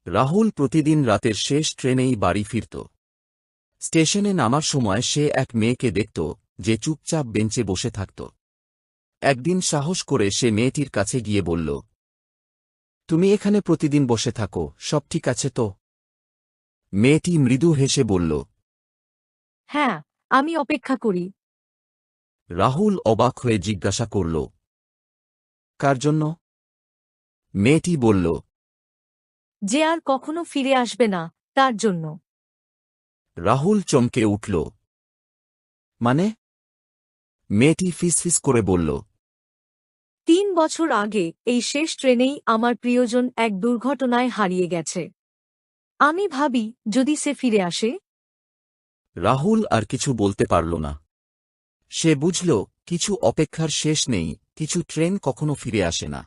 রাহুল প্রতিদিন রাতের শেষ ট্রেনেই বাড়ি ফিরত। স্টেশনে নামার সময় সে এক মেয়েকে দেখত, যে চুপচাপ বেঞ্চে বসে থাকত। একদিন সাহস করে সে মেয়েটির কাছে গিয়ে বলল, তুমি এখানে প্রতিদিন বসে থাকো, সব ঠিক আছে তো? মেয়েটি মৃদু হেসে বলল, হ্যাঁ, আমি অপেক্ষা করি। রাহুল অবাক হয়ে জিজ্ঞাসা করল, কার জন্য? মেয়েটি বলল, যে আর কখনো ফিরে আসবে না, তার জন্য। রাহুল চমকে উঠল। মানে? মেয়েটি ফিসফিস করে বলল, 3 বছর আগে এই শেষ ট্রেনেই আমার প্রিয়জন এক দুর্ঘটনায় হারিয়ে গেছে। আমি ভাবি, যদি সে ফিরে আসে। রাহুল আর কিছু বলতে পারল না। সে বুঝল, কিছু অপেক্ষার শেষ নেই, কিছু ট্রেন কখনো ফিরে আসে না।